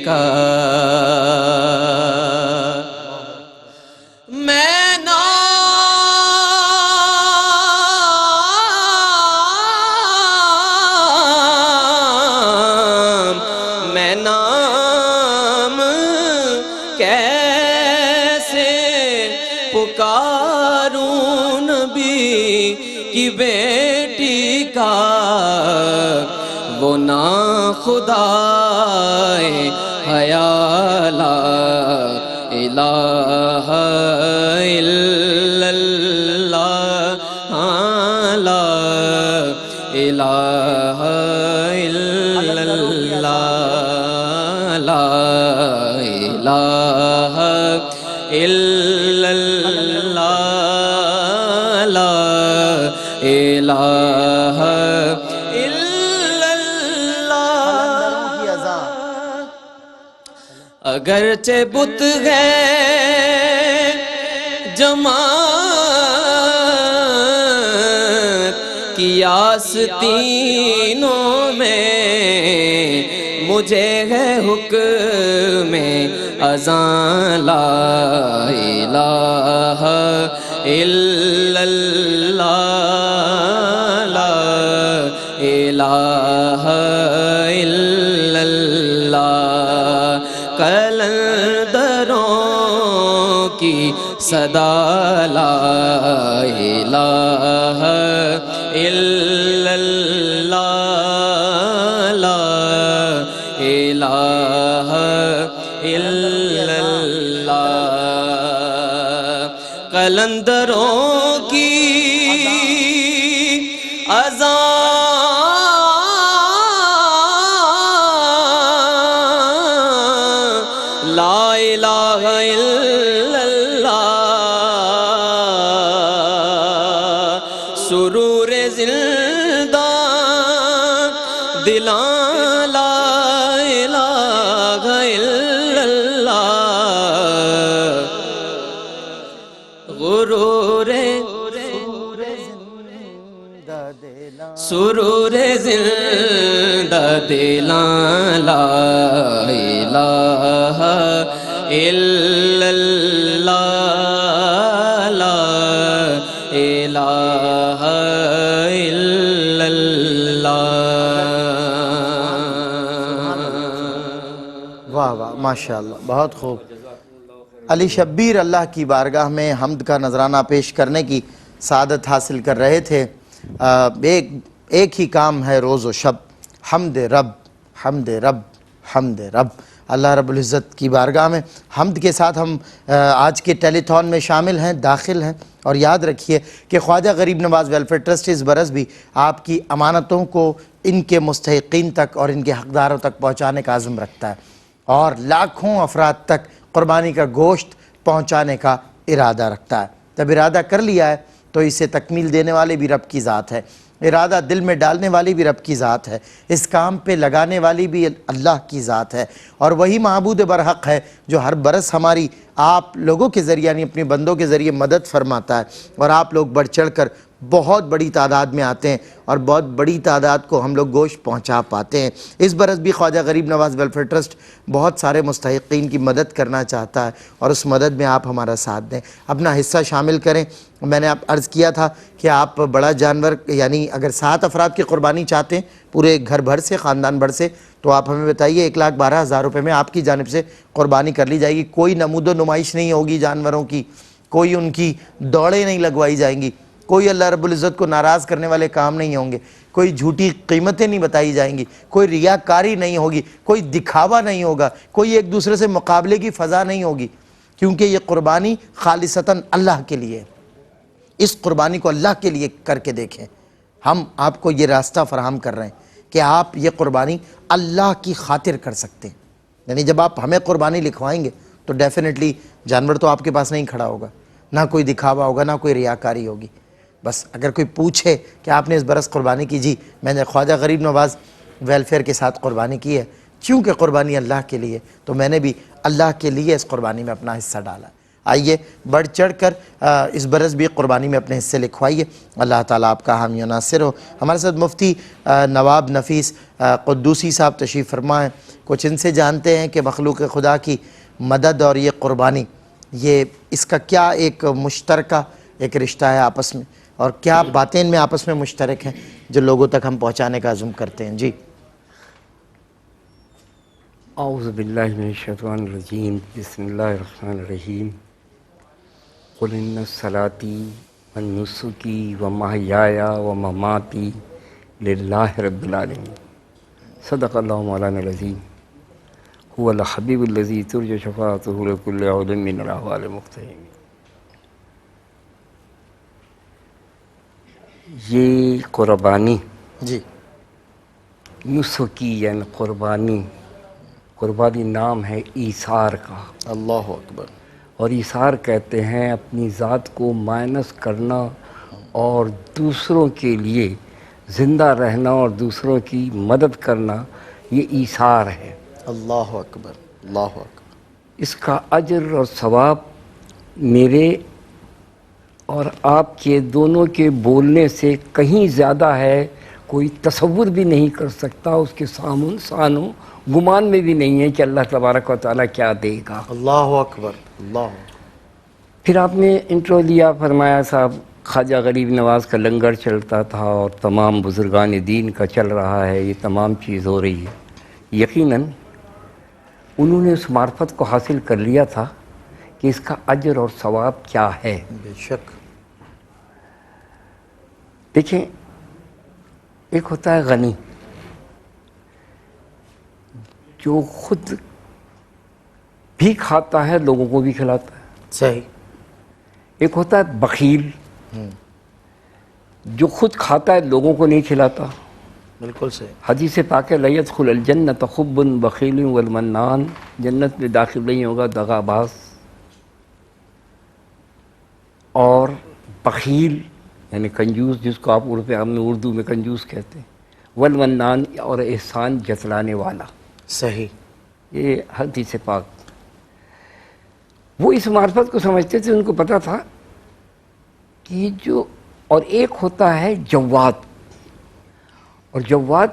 کا. میں نام کیسے پکاروں نبی کی بیٹی کا. وہ نا خدائے حیا، لا الہ الا اللہ لا الہ الا اللہ لا الہ الا اللہ اگرچہ بت ہے جماعت کی آستینوں میں مجھے ہے حکم اذان لا الہ الا اللہ لا الہ الا اللہ قلندروں کی صدا لا الہ الا اللہ لا الہ الا اللہ قلندروں کی اذان لا الہ الا اللہ سرور زندان دلاں لا الہ الا اللہ غرور سرور زندہ دلاں لا الہ الا اللہ لا الہ الا اللہ واہ واہ ماشاءاللہ بہت خوب علی شبیر اللہ کی بارگاہ میں حمد کا نذرانہ پیش کرنے کی سعادت حاصل کر رہے تھے ایک ہی کام ہے روز و شب حمد رب حمد رب حمد رب اللہ رب العزت کی بارگاہ میں حمد کے ساتھ ہم آج کے ٹیلی تھون میں شامل ہیں داخل ہیں اور یاد رکھیے کہ خواجہ غریب نواز ویلفیئر ٹرسٹ اس برس بھی آپ کی امانتوں کو ان کے مستحقین تک اور ان کے حقداروں تک پہنچانے کا عزم رکھتا ہے اور لاکھوں افراد تک قربانی کا گوشت پہنچانے کا ارادہ رکھتا ہے جب ارادہ کر لیا ہے تو اسے تکمیل دینے والے بھی رب کی ذات ہے ارادہ دل میں ڈالنے والی بھی رب کی ذات ہے اس کام پہ لگانے والی بھی اللہ کی ذات ہے اور وہی معبود برحق ہے جو ہر برس ہماری آپ لوگوں کے ذریعے یعنی اپنے بندوں کے ذریعے مدد فرماتا ہے اور آپ لوگ بڑھ چڑھ کر بہت بڑی تعداد میں آتے ہیں اور بہت بڑی تعداد کو ہم لوگ گوشت پہنچا پاتے ہیں اس برس بھی خواجہ غریب نواز ویلفیئر ٹرسٹ بہت سارے مستحقین کی مدد کرنا چاہتا ہے اور اس مدد میں آپ ہمارا ساتھ دیں اپنا حصہ شامل کریں میں نے عرض کیا تھا کہ آپ بڑا جانور یعنی اگر 7 افراد کی قربانی چاہتے ہیں پورے گھر بھر سے خاندان بھر سے تو آپ ہمیں بتائیے 1,12,000 روپے میں آپ کی جانب سے قربانی کر لی جائے گی کوئی نمود و نمائش نہیں ہوگی جانوروں کی کوئی ان کی دوڑیں نہیں لگوائی جائیں گی کوئی اللہ رب العزت کو ناراض کرنے والے کام نہیں ہوں گے کوئی جھوٹی قیمتیں نہیں بتائی جائیں گی کوئی ریاکاری نہیں ہوگی کوئی دکھاوا نہیں ہوگا کوئی ایک دوسرے سے مقابلے کی فضا نہیں ہوگی کیونکہ یہ قربانی خالصتاً اللہ کے لیے اس قربانی کو اللہ کے لیے کر کے دیکھیں ہم آپ کو یہ راستہ فراہم کر رہے ہیں کہ آپ یہ قربانی اللہ کی خاطر کر سکتے ہیں یعنی جب آپ ہمیں قربانی لکھوائیں گے تو ڈیفینیٹلی جانور تو آپ کے پاس نہیں کھڑا ہوگا نہ کوئی دکھاوا ہوگا نہ کوئی ریاکاری ہوگی بس اگر کوئی پوچھے کہ آپ نے اس برس قربانی کی جی میں نے خواجہ غریب نواز ویلفیئر کے ساتھ قربانی کی ہے چونکہ قربانی اللہ کے لیے تو میں نے بھی اللہ کے لیے اس قربانی میں اپنا حصہ ڈالا آئیے بڑھ چڑھ کر اس برس بھی قربانی میں اپنے حصے لکھوائیے اللہ تعالیٰ آپ کا حامی و ناصر ہو ہمارے ساتھ مفتی نواب نفیس قدوسی صاحب تشریف فرما ہیں کچھ ان سے جانتے ہیں کہ مخلوق خدا کی مدد اور یہ قربانی یہ اس کا کیا ایک مشترکہ ایک رشتہ ہے آپس میں اور کیا باتیں ان میں آپس میں مشترک ہیں جو لوگوں تک ہم پہنچانے کا عزم کرتے ہیں جی اعوذ باللہ من الشیطان الرجیم بسم اللہ الرحمن الرحیم قل ان صلاتي ونسكي ومحياي ومماتي للہ رب العالمین صدق اللہ مولانا العظیم هو الحبیب الذی ترجى شفاعته لكل عود من الاحوال مقتحم یہ قربانی جی نسکی یعنی قربانی، قربانی نام ہے ایثار کا، اللہ اکبر. اور ایثار کہتے ہیں اپنی ذات کو مائنس کرنا اور دوسروں کے لیے زندہ رہنا اور دوسروں کی مدد کرنا، یہ ایثار ہے. اللہ اکبر. اللہ اکبر. اس کا اجر اور ثواب میرے اور آپ کے دونوں کے بولنے سے کہیں زیادہ ہے، کوئی تصور بھی نہیں کر سکتا، اس کے سانوں گمان میں بھی نہیں ہے کہ اللہ تبارک و تعالیٰ کیا دے گا. اللہ اکبر. اللہ. پھر آپ نے انٹرو لیا، فرمایا صاحب خواجہ غریب نواز کا لنگر چلتا تھا اور تمام بزرگان دین کا چل رہا ہے، یہ تمام چیز ہو رہی ہے. یقیناً انہوں نے اس معرفت کو حاصل کر لیا تھا کہ اس کا اجر اور ثواب کیا ہے. بے شک. دیکھیں، ایک ہوتا ہے غنی جو خود بھی کھاتا ہے، لوگوں کو بھی کھلاتا ہے. صحیح. ایک ہوتا ہے بخیل جو خود کھاتا ہے، لوگوں کو نہیں کھلاتا. بالکل صحیح. حدیث پاک ہے لا يدخل الجنت خب بخیل والمنان، جنت میں داخل نہیں ہوگا دغا باز اور بخیل یعنی کنجوس، جس کو آپ اردو میں کنجوس کہتے ہیں، والمنان اور احسان جتلانے والا. صحیح. یہ حدیث پاک. وہ اس معرفت کو سمجھتے تھے، ان کو پتہ تھا کہ جو، اور ایک ہوتا ہے جواد، اور جواد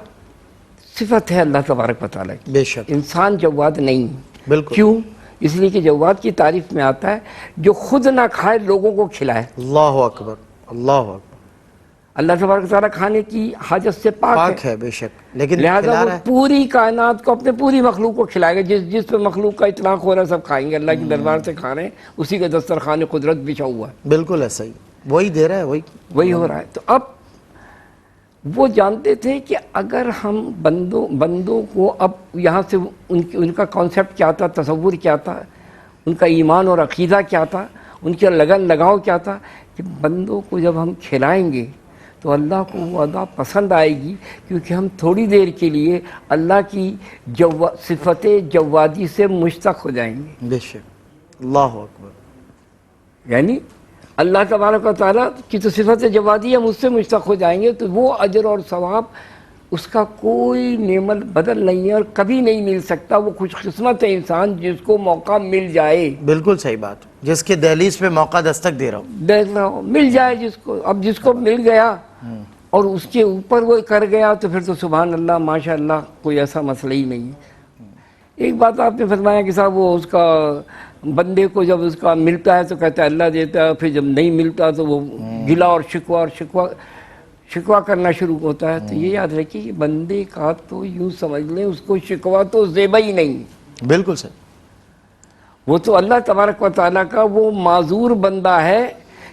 صفت ہے اللہ تبارک و تعالیٰ کی. بے شک. انسان جواد نہیں. بالکل. کیوں؟ اس لیے کہ جواد کی تعریف میں آتا ہے جو خود نہ کھائے لوگوں کو کھلائے. اللہ اکبر. اللہ اکبر. اللہ تبارک و تعالیٰ کھانے کی حاجت سے پاک ہے، بے شک، لیکن لہذا کھلا وہ رہا ہے. پوری کائنات کو اپنے پوری مخلوق کو کھلائے گا. جس پہ مخلوق کا اطلاق ہو رہا ہے سب کھائیں گے، اللہ کے دربار سے کھا رہے ہیں، اسی کے دسترخوان قدرت بچھا ہوا ہے. بالکل ایسا ہی، وہی دے رہا ہے، وہی ہو رہا ہے. تو اب وہ جانتے تھے کہ اگر ہم بندوں کو، اب یہاں سے ان کا کانسیپٹ کیا تھا، تصور کیا تھا، ان کا ایمان اور عقیدہ کیا تھا، ان کا لگن لگاؤ کیا تھا کہ بندوں کو جب ہم کھلائیں گے تو اللہ کو وہ ادا پسند آئے گی، کیونکہ ہم تھوڑی دیر کے لیے اللہ کی صفت جوادی سے مشتق ہو جائیں گے. بے شک. اللہ اکبر. یعنی اللہ تبارک و تعالیٰ کی تو صفت جوادی ہم اس سے مشتق ہو جائیں گے، تو وہ اجر اور ثواب اس کا کوئی نعمت بدل نہیں ہے اور کبھی نہیں مل سکتا. وہ خوش قسمت ہے انسان جس کو موقع مل جائے. بالکل صحیح بات. جس کے دہلیز پہ موقع دستک دے رہا ہوں. دیکھ رہا ہوں مل جائے جس کو. اب جس کو مل گیا اور اس کے اوپر وہ کر گیا تو پھر تو سبحان اللہ ماشاء اللہ، کوئی ایسا مسئلہ ہی نہیں ہے. ایک بات آپ نے فرمایا کہ صاحب وہ اس کا بندے کو جب اس کا ملتا ہے تو کہتا ہے اللہ دیتا ہے، پھر جب نہیں ملتا تو وہ گلا اور شکوہ کرنا شروع ہوتا ہے. تو یہ یاد رکھیے کہ بندے کا تو یوں سمجھ لیں اس کو شکوہ تو زیبا ہی نہیں. بالکل صحیح. وہ تو اللہ تبارک و تعالیٰ کا وہ معذور بندہ ہے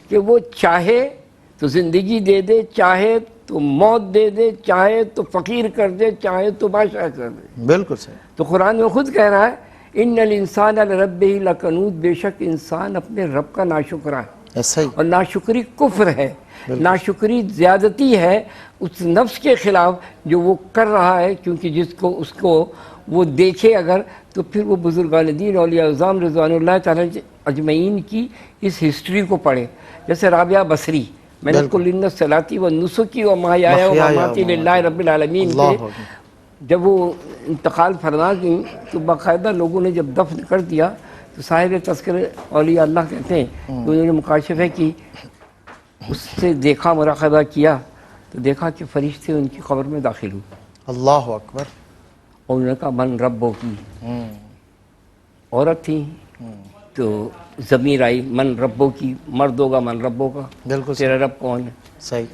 کہ وہ چاہے تو زندگی دے دے، چاہے تو موت دے دے، چاہے تو فقیر کر دے، چاہے تو بادشاہ کر دے. بالکل صحیح. تو قرآن میں خود کہہ رہا ہے ان الانسان لربہ لکنود، بے شک انسان اپنے رب کا ناشکرہ ہے. ایسا ہی. اور ناشکری کفر ہے، ناشکری زیادتی ہے اس نفس کے خلاف جو وہ کر رہا ہے. کیونکہ اس کو وہ دیکھے اگر تو پھر وہ بزرگان دین اولیاء اعظام رضوان اللہ تعالیٰ اجمعین کی اس ہسٹری کو پڑھے. جیسے رابعہ بصری، میں نے قل ان صلاتی و نسکی و محیایا و مماتی للہ رب العالمین کے جب وہ انتقال فرما گئیں تو باقاعدہ لوگوں نے جب دفن کر دیا تو صاحب تذکر اولیاء اللہ کہتے ہیں کہ انہوں نے مکاشفہ کی، اس سے دیکھا، مراقبہ کیا تو دیکھا کہ فرشتے ان کی قبر میں داخل ہوئے. اللہ اکبر. اور انہوں نے کہا من ربوں کی عورت تھی تو ضمیر آئی من ربوں کی، مرد ہوگا من ربوں کا. بالکل تیرا رب کون ہے؟ صحیح.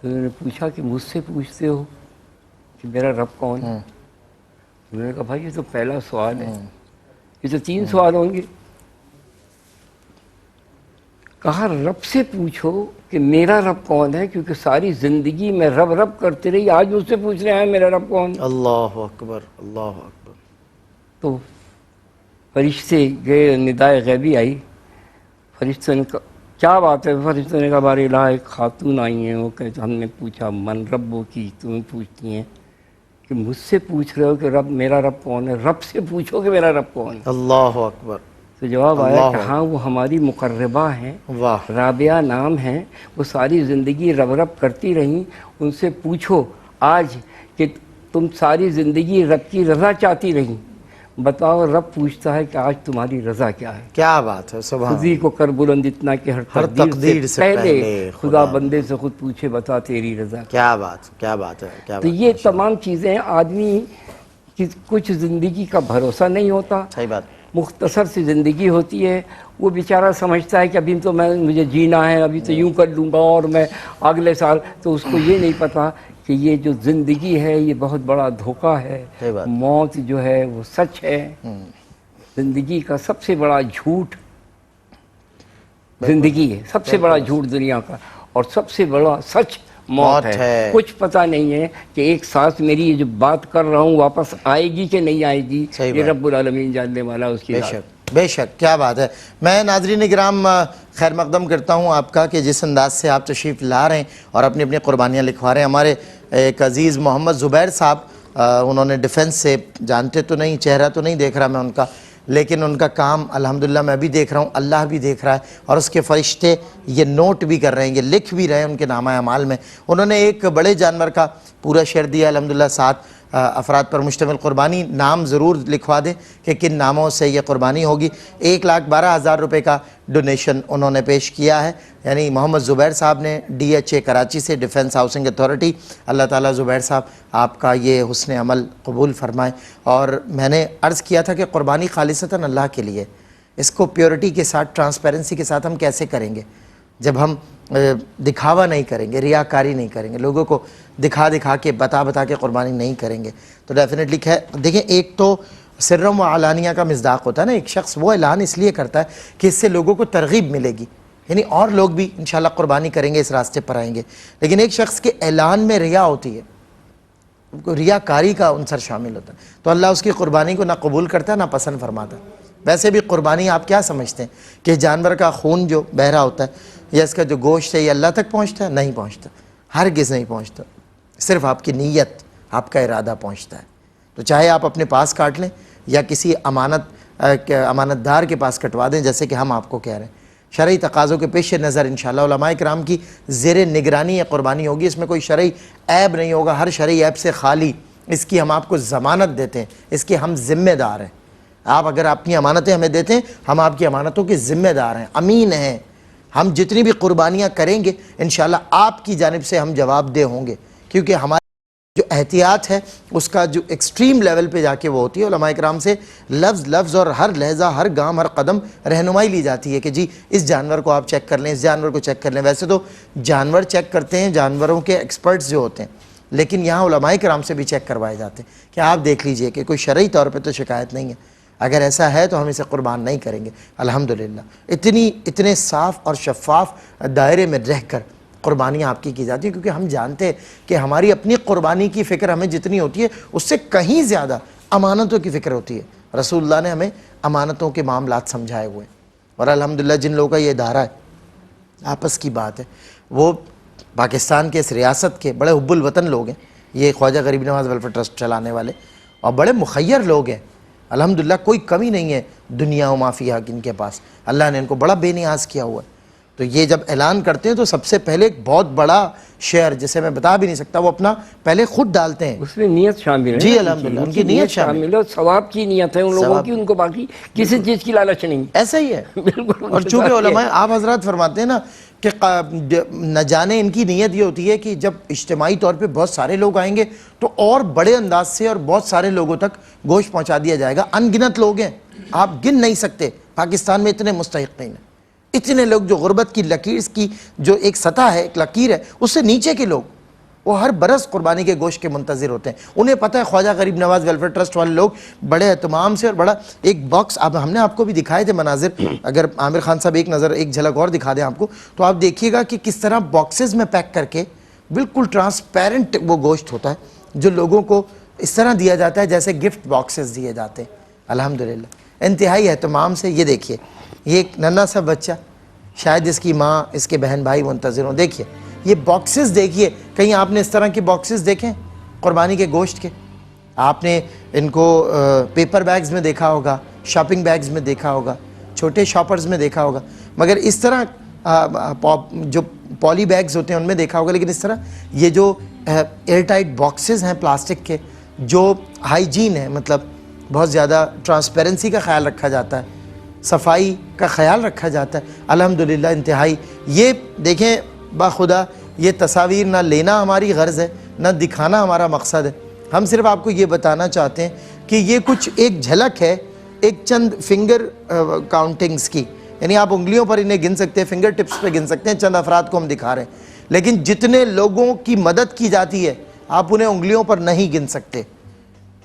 تو انہوں نے پوچھا کہ مجھ سے پوچھتے ہو کہ میرا رب کون ہے؟ انہوں نے کہا بھائی یہ تو پہلا سوال ہے، یہ تو 3 سوال ہوں گے. کہا رب سے پوچھو کہ میرا رب کون ہے، کیونکہ ساری زندگی میں رب رب کرتے رہی، آج مجھ سے پوچھ رہے ہیں میرا رب کون ہے. اللہ اکبر. اللہ اکبر. تو فرشتے گئے، ندائے غیبی آئی، فرشتوں نے کہا کیا بات ہے؟ فرشتوں نے کہا بار الہ ایک خاتون آئی ہیں، وہ کہتے ہم نے پوچھا من ربوں کی، تمہیں پوچھتی ہیں کہ مجھ سے پوچھ رہے ہو کہ رب میرا رب کون ہے، رب سے پوچھو کہ میرا رب کون ہے۔ اللہ اکبر، تو جواب آیا اللہ کہ ہاں وہ ہماری مقربہ ہیں، واہ، رابعہ نام ہیں، وہ ساری زندگی رب رب کرتی رہیں، ان سے پوچھو آج کہ تم ساری زندگی رب کی رضا چاہتی رہیں، بتاؤ رب پوچھتا ہے کہ آج تمہاری رضا کیا ہے۔ کیا بات ہے، سبحان خودی کو کر بلند اتنا کہ ہر ہر تقدیر تقدیر سے سے پہلے پہلے خدا خدا بندے سے خود پوچھے بتا تیری رضا۔ کیا بات، کیا بات ہے، کیا تو بات، یہ تمام چیزیں آدمی کی کچھ زندگی کا بھروسہ نہیں ہوتا، صحیح بات، مختصر سی زندگی ہوتی ہے، وہ بیچارہ سمجھتا ہے کہ ابھی تو مجھے جینا ہے، ابھی تو یوں کر لوں گا اور میں اگلے سال، تو اس کو یہ نہیں پتا کہ یہ جو زندگی ہے یہ بہت بڑا دھوکہ ہے، صحیح بات، موت جو ہے وہ سچ ہے، زندگی کا سب سے بڑا جھوٹ زندگی ہے، سب سے بڑا جھوٹ دنیا کا، اور سب سے بڑا سچ موت ہے۔ کچھ پتہ نہیں ہے کہ ایک سانس میری یہ جو بات کر رہا ہوں واپس آئے گی کہ نہیں آئے گی، صحیح یہ بات، رب العالمین جاننے والا اس کی بے ذات۔ شک، بے شک، کیا بات ہے۔ میں ناظرین کرام خیر مقدم کرتا ہوں آپ کا کہ جس انداز سے آپ تشریف لا رہے ہیں اور اپنی اپنی قربانیاں لکھوا رہے ہیں۔ ہمارے ایک عزیز محمد زبیر صاحب، انہوں نے ڈیفنس سے، جانتے تو نہیں، چہرہ تو نہیں دیکھ رہا میں ان کا، لیکن ان کا کام الحمدللہ میں بھی دیکھ رہا ہوں، اللہ بھی دیکھ رہا ہے، اور اس کے فرشتے یہ نوٹ بھی کر رہے ہیں، یہ لکھ بھی رہے ہیں ان کے نامہ اعمال میں۔ انہوں نے ایک بڑے جانور کا پورا شیئر دیا الحمدللہ، 7 افراد پر مشتمل قربانی، نام ضرور لکھوا دیں کہ کن ناموں سے یہ قربانی ہوگی۔ 1,12,000 روپے کا ڈونیشن انہوں نے پیش کیا ہے، یعنی محمد زبیر صاحب نے DHA کراچی سے، ڈیفنس ہاؤسنگ اتھارٹی۔ اللہ تعالیٰ زبیر صاحب آپ کا یہ حسن عمل قبول فرمائیں۔ اور میں نے عرض کیا تھا کہ قربانی خالصتاً اللہ کے لیے، اس کو پیورٹی کے ساتھ، ٹرانسپیرنسی کے ساتھ ہم کیسے کریں گے جب ہم دکھاوا نہیں کریں گے، ریاکاری نہیں کریں گے، لوگوں کو دکھا کے بتا کے قربانی نہیں کریں گے تو ڈیفینیٹلی دیکھیں، ایک تو سرم و علانیہ کا مصداق ہوتا ہے نا، ایک شخص وہ اعلان اس لیے کرتا ہے کہ اس سے لوگوں کو ترغیب ملے گی، یعنی اور لوگ بھی انشاءاللہ قربانی کریں گے، اس راستے پر آئیں گے۔ لیکن ایک شخص کے اعلان میں ریا ہوتی ہے، ریاکاری کا عنصر شامل ہوتا ہے، تو اللہ اس کی قربانی کو نہ قبول کرتا ہے نہ پسند فرماتا۔ ویسے بھی قربانی آپ کیا سمجھتے ہیں کہ جانور کا خون جو بہہ رہا ہوتا ہے یا اس کا جو گوشت ہے یہ اللہ تک پہنچتا ہے؟ نہیں پہنچتا، ہرگز نہیں پہنچتا، صرف آپ کی نیت، آپ کا ارادہ پہنچتا ہے۔ تو چاہے آپ اپنے پاس کاٹ لیں یا کسی امانت دار کے پاس کٹوا دیں، جیسے کہ ہم آپ کو کہہ رہے ہیں، شرعی تقاضوں کے پیش نظر انشاءاللہ علماء کرام کی زیر نگرانی یہ قربانی ہوگی، اس میں کوئی شرعی عیب نہیں ہوگا، ہر شرعی عیب سے خالی، اس کی ہم آپ کو ضمانت دیتے ہیں، اس کے ہم ذمہ دار ہیں۔ آپ اگر اپنی امانتیں ہمیں دیتے ہیں، ہم آپ کی امانتوں کے ذمہ دار ہیں، امین ہیں، ہم جتنی بھی قربانیاں کریں گے انشاءاللہ آپ کی جانب سے ہم جواب دہ ہوں گے، کیونکہ ہماری جو احتیاط ہے اس کا جو ایکسٹریم لیول پہ جا کے وہ ہوتی ہے، علماء کرام سے لفظ اور ہر لہجہ، ہر گام، ہر قدم رہنمائی لی جاتی ہے کہ جی اس جانور کو آپ چیک کر لیں، اس جانور کو چیک کر لیں۔ ویسے تو جانور چیک کرتے ہیں جانوروں کے ایکسپرٹس جو ہوتے ہیں، لیکن یہاں علماء کرام سے بھی چیک کروائے جاتے ہیں کہ آپ دیکھ لیجئے کہ کوئی شرعی طور پہ تو شکایت نہیں ہے، اگر ایسا ہے تو ہم اسے قربان نہیں کریں گے۔ الحمدللہ اتنے صاف اور شفاف دائرے میں رہ کر قربانیاں آپ کی جاتی ہیں، کیونکہ ہم جانتے ہیں کہ ہماری اپنی قربانی کی فکر ہمیں جتنی ہوتی ہے اس سے کہیں زیادہ امانتوں کی فکر ہوتی ہے۔ رسول اللہ نے ہمیں امانتوں کے معاملات سمجھائے ہوئے ہیں، اور الحمدللہ جن لوگوں کا یہ ادارہ ہے، آپس کی بات ہے، وہ پاکستان کے اس ریاست کے بڑے حب الوطن لوگ ہیں، یہ خواجہ غریب نواز ویلفیئر ٹرسٹ چلانے والے، اور بڑے مخیر لوگ ہیں الحمدللہ، کوئی کمی نہیں ہے دنیا و مافیہ ان کے پاس، اللہ نے ان کو بڑا بے نیاز کیا ہوا ہے۔ تو یہ جب اعلان کرتے ہیں تو سب سے پہلے ایک بہت بڑا شیئر جسے میں بتا بھی نہیں سکتا، وہ اپنا پہلے خود ڈالتے ہیں، اس میں نیت شامل ہے، جی الحمدللہ، ان کی نیت شامل ہے، اور ثواب کی نیت ہے ان لوگوں کی، ان کو باقی کسی چیز کی لالچ نہیں۔ ایسا ہی ہے۔ بالکل۔ اور چونکہ علماء آپ حضرات فرماتے ہیں نا کہ نہ جانے ان کی نیت یہ ہوتی ہے کہ جب اجتماعی طور پہ بہت سارے لوگ آئیں گے تو اور بڑے انداز سے اور بہت سارے لوگوں تک گوشت پہنچا دیا جائے گا۔ ان گنت لوگ ہیں، آپ گن نہیں سکتے، پاکستان میں اتنے مستحقین ہیں، اتنے لوگ جو غربت کی لکیر کی جو ایک سطح ہے، ایک لکیر ہے، اس سے نیچے کے لوگ، وہ ہر برس قربانی کے گوشت کے منتظر ہوتے ہیں۔ انہیں پتہ ہے خواجہ غریب نواز ویلفیئر ٹرسٹ والے لوگ بڑے اہتمام سے، اور بڑا ایک باکس، ہم نے آپ کو بھی دکھائے تھے مناظر، اگر عامر خان صاحب ایک جھلک اور دکھا دیں آپ کو، تو آپ دیکھیے گا کہ کس طرح باکسز میں پیک کر کے بالکل ٹرانسپیرنٹ وہ گوشت ہوتا ہے جو لوگوں کو اس طرح دیا جاتا ہے جیسے گفٹ باکسز دیے جاتے ہیں۔ الحمدللہ انتہائی اہتمام سے۔ یہ دیکھیے، یہ ایک ننھا سا بچہ، شاید اس کی ماں، اس کے بہن بھائی منتظر ہوں، دیکھیے یہ باکسز، دیکھیے کہیں آپ نے اس طرح کے باکسز دیکھیں قربانی کے گوشت کے؟ آپ نے ان کو پیپر بیگز میں دیکھا ہوگا, شاپنگ بیگز میں دیکھا ہوگا, چھوٹے شاپرز میں دیکھا ہوگا, مگر اس طرح جو پالی بیگز ہوتے ہیں ان میں دیکھا ہوگا, لیکن اس طرح یہ جو ایئر ٹائٹ باکسز ہیں پلاسٹک کے, جو ہائیجین ہے, مطلب بہت زیادہ ٹرانسپیرنسی کا خیال رکھا جاتا ہے, صفائی کا خیال رکھا جاتا ہے الحمدللہ انتہائی. یہ دیکھیں باخدا, یہ تصاویر نہ لینا ہماری غرض ہے نہ دکھانا ہمارا مقصد ہے, ہم صرف آپ کو یہ بتانا چاہتے ہیں کہ یہ کچھ ایک جھلک ہے ایک چند فنگر کاؤنٹنگز کی, یعنی آپ انگلیوں پر انہیں گن سکتے ہیں, فنگر ٹپس پہ گن سکتے ہیں, چند افراد کو ہم دکھا رہے ہیں, لیکن جتنے لوگوں کی مدد کی جاتی ہے آپ انہیں انگلیوں پر نہیں گن سکتے,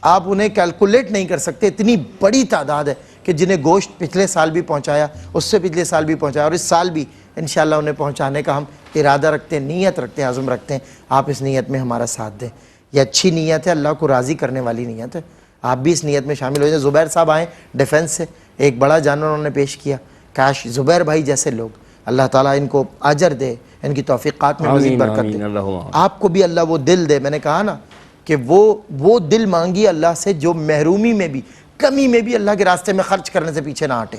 آپ انہیں کیلکولیٹ نہیں کر سکتے. اتنی بڑی تعداد ہے کہ جنہیں گوشت پچھلے سال بھی پہنچایا, اس سے پچھلے سال بھی پہنچایا, اور اس سال بھی انشاءاللہ انہیں پہنچانے کا ہم ارادہ رکھتے ہیں, نیت رکھتے ہیں, عزم رکھتے ہیں. آپ اس نیت میں ہمارا ساتھ دیں. یہ اچھی نیت ہے, اللہ کو راضی کرنے والی نیت ہے, آپ بھی اس نیت میں شامل ہو جائیں. زبیر صاحب آئیں ڈیفنس سے, ایک بڑا جانور انہوں نے پیش کیا. کاش زبیر بھائی جیسے لوگ, اللہ تعالیٰ ان کو اجر دے, ان کی توفیقات میں مزید برکت دے, آپ کو بھی اللہ وہ دل دے. میں نے کہا نا کہ وہ دل مانگی اللہ سے جو محرومی میں بھی, کمی میں بھی اللہ کے راستے میں خرچ کرنے سے پیچھے نہ ہٹے.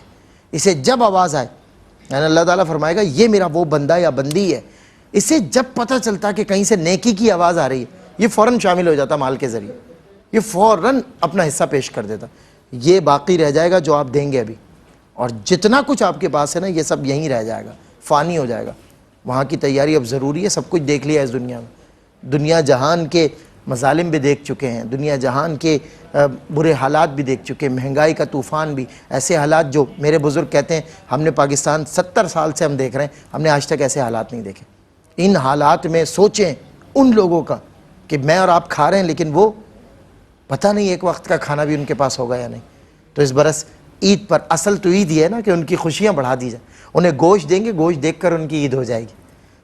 اسے جب آواز آئے, یعنی اللہ تعالیٰ فرمائے گا یہ میرا وہ بندہ یا بندی ہے, اسے جب پتہ چلتا کہ کہیں سے نیکی کی آواز آ رہی ہے, یہ فوراً شامل ہو جاتا مال کے ذریعے, یہ فوراً اپنا حصہ پیش کر دیتا. یہ باقی رہ جائے گا جو آپ دیں گے ابھی, اور جتنا کچھ آپ کے پاس ہے نا یہ سب یہیں رہ جائے گا, فانی ہو جائے گا. وہاں کی تیاری اب ضروری ہے. سب کچھ دیکھ لیا ہے اس دنیا میں, دنیا جہان کے مظالم بھی دیکھ چکے ہیں, دنیا جہان کے برے حالات بھی دیکھ چکے ہیں, مہنگائی کا طوفان بھی, ایسے حالات جو میرے بزرگ کہتے ہیں ہم نے پاکستان 70 سال سے ہم دیکھ رہے ہیں, ہم نے آج تک ایسے حالات نہیں دیکھے. ان حالات میں سوچیں ان لوگوں کا کہ میں اور آپ کھا رہے ہیں لیکن وہ پتہ نہیں ایک وقت کا کھانا بھی ان کے پاس ہوگا یا نہیں. تو اس برس عید پر, اصل تو عید یہ ہے نا کہ ان کی خوشیاں بڑھا دی جائیں, انہیں گوشت دیں گے, گوشت دیکھ کر ان کی عید ہو جائے گی.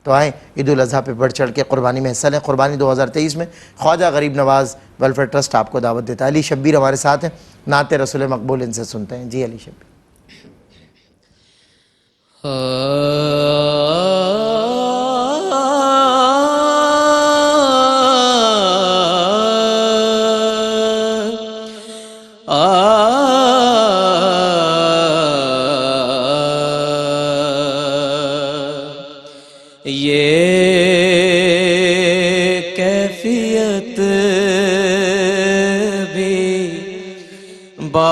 تو آئیں عید الاضحیٰ پہ بڑھ چڑھ کے قربانی میں حصہ لیں. قربانی 2023 میں خواجہ غریب نواز ویلفیئر ٹرسٹ آپ کو دعوت دیتا ہے. علی شبیر ہمارے ساتھ ہیں, نعت رسول مقبول ان سے سنتے ہیں. جی علی شبیر. یہ کیفیت بھی بارہا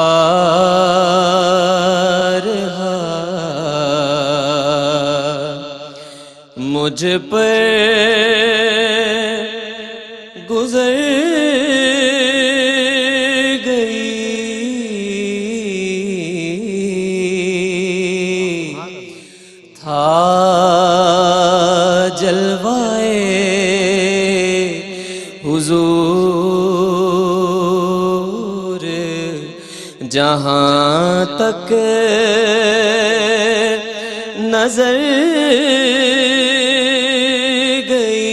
مجھ پر گزر گئی. تھا جلوائے حضور جہاں تک نظر گئی.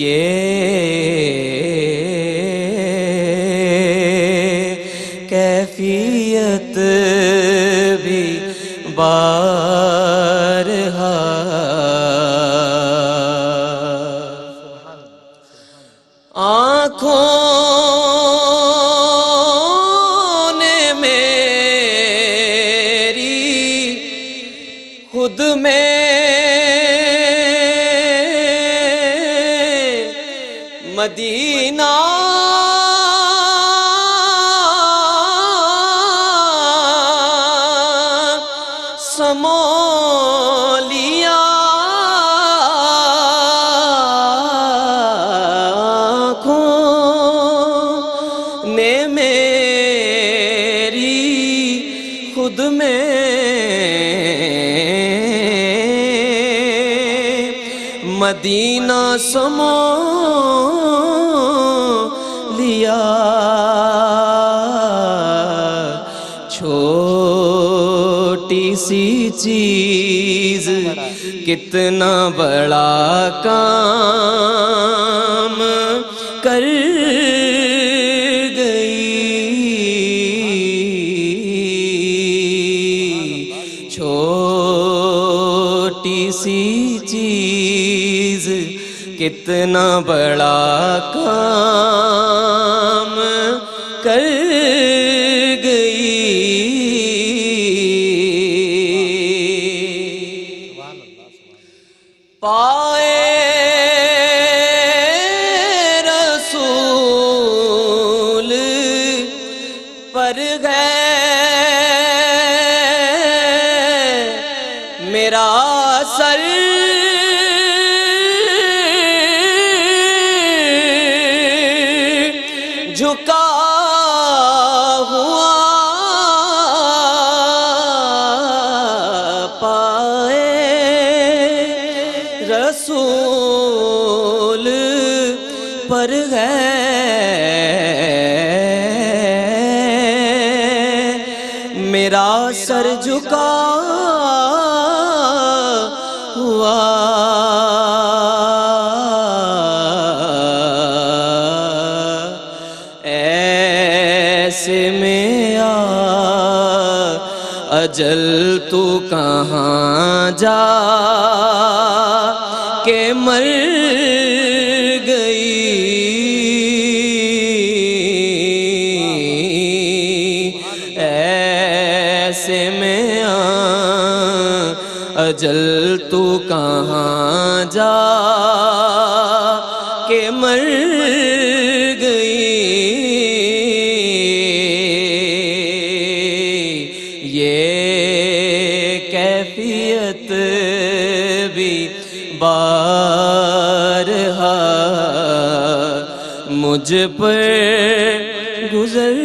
یہ کیفیت بھی بارہا آنکھوں نے میری خود میں مدینہ سمو لیا. آنکھوں نے میری خود میں مدینہ سمو لیا. چھوٹی سی چیز کتنا بڑا کام کر گئی. چھوٹی سی چیز کتنا بڑا کام کر گئی، پائے رسول پر گئے میرا سر جھکا ہوا، پائے رسول پر گئے میرا سر جھکا ہوا، ایسے میں اجل تو کہاں جا کے مر گئی، ایسے میں اجل تو کہاں جا کے مر گئی، یہ کیفیت بھی بارہا مجھ پر گزر